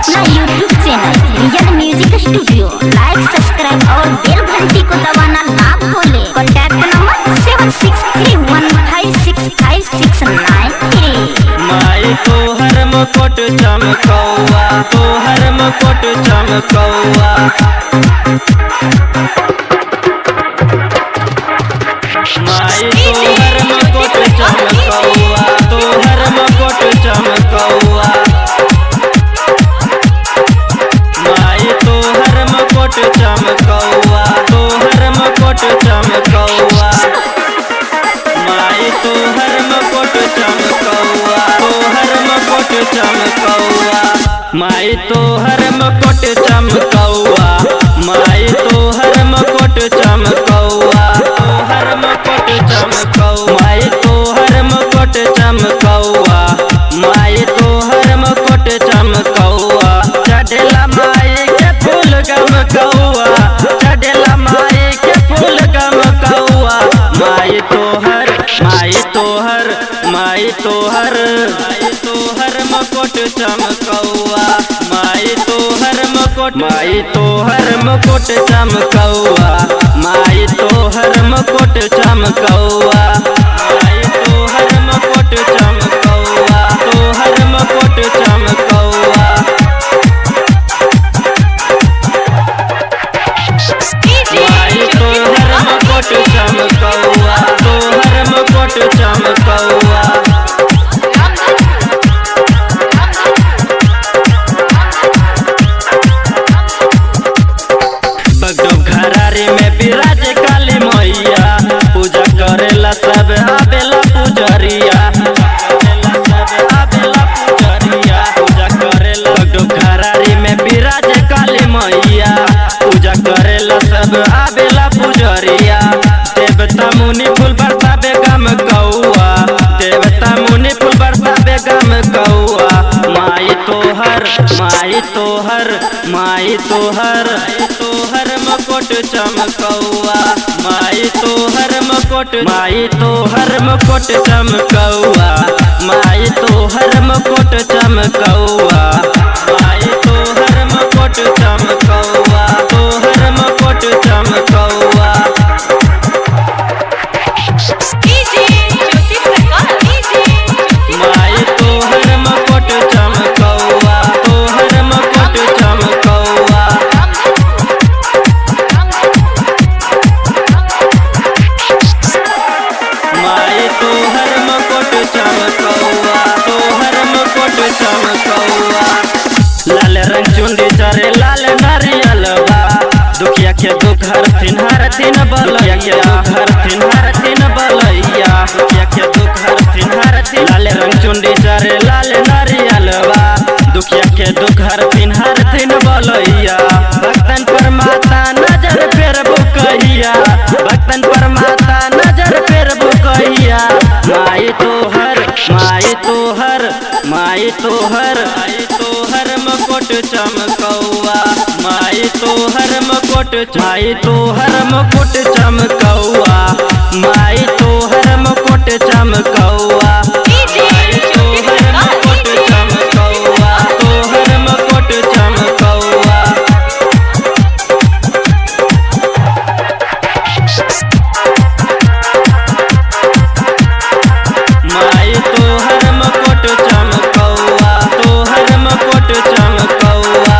अपना YouTube channel real music studio like subscribe और bell घंटी को दबाना ना भूले। Contact number 7631565693। माई तोहर मुकुट चमकौआ, तोहर मुकुट चमकौआ। माई तोहर मुकुट चमकौआ, तोहर मुकुट चमकौआ। माई तोहर मुकुट चमकौआ, तोहर मुकुट चमकौआ। माई तोहर मुकुट चमकौआ, तोहर मुकुट चमकौआ। माई तोहर मुकुट चमकौआ, माई तोहर मुकुट चमकौआ, तोहर मुकुट चमकौआ। माई तोहर मुकुट चमकौआ, माई तोहर मुकुट चमकौआ। चढ़ेला माई के फूल गमकौआ, चढ़ेला माई के फूल गमकौआ। माई तोहर, माई तोहर, माई तोहर, माई तोहर मुकुट चमकौआ। माई तोहर मुकुट, माई तोहर मुकुट चमकौआ। माई तोहर मुकुट चमकौआ। माई तोहर मुकुट चमकौआ, तोहर मुकुट चमकौआ। माई तोहर मुकुट चमकौआ, तोहर मुकुट चमकौआ। बगडोब घरारी में विराज काली मैया, पूजा करेला सब आवेला पुजरिया, सब आवेला पुजरिया। पूजा करेला बगडोब घरारी में विराज काली मैया, पूजा करेला सब आवेला पुजरिया। देवता मुनि फूल बरसावे गमकौआ, देवता मुनि फूल बरसावे गमकौआ। माई तोहर, माई तोहर, माई तोहर, माई तोहर मुकुट चमकौआ। माई तोहर मुकुट, माई तोहर मुकुट चमकौआ। माई तोहर मुकुट चमकौआ। माई तोहर मुकुट चमकौआ, तोहर मुकुट चमकौआ। माई तोहर मुकुट चमकौआ, तोहर मुकुट चमकौआ। माई तोहर मुकुट चमकौआ, तोहर मुकुट चमकौआ। लाल रंग चुंदी चढ़े लाल नारियलवा, दुखिया के दुख हरथिन हरथिन बलैया, दुख हरथिन हरथिन बलैया, दुखिया के दुख हरथिन हरथिन। लाल रंग चुंदी चढ़े लाल नारियलवा, दुखिया के दुख हरथिन हरथिन बलैया। भक्तन पर माता नजर फेरबो कहिया, भक्तन पर माता नजर फेरबो कहिया। माई तोहर, माई तोहर, माई तोहर, माई तोहर मुकुट चमकौआ। माई तोहर मुकुट, माई तोहर मुकुट चमकौआ। माई तोहर मुकुट चमकौआ। माई तोहर मुकुट चमकौआ, तोहर मुकुट चमकौआ। माई तोहर मुकुट चमकौआ, तोहर मुकुट चमकौआ।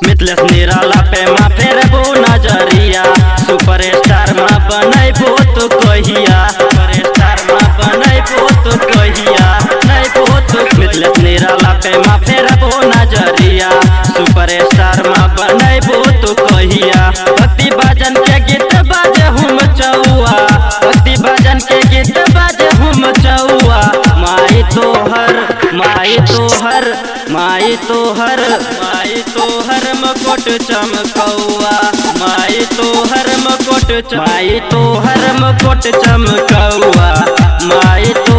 मिथलेश निराला पे माँ फेरबो नजरिया, सुपर स्टार माँ बनैबो तो कहिया, सुपर स्टार माँ बनैबो तो कहिया, नैबो तो। मिथलेश निराला पे माँ फेरबो नजरिया, सुपर स्टार माँ बनैबो तो कहिया। भक्ति भजन के गीत बाजे हम चौआ, भक्ति भजन के गीत बाजे हम चौआ। माई तोहर, माई तोहर, माई तोहर, माई तोहर मुकुट चमकौआ। माई तोहर मुकुट, माई तोहर मुकुट चमकौआ। माई तो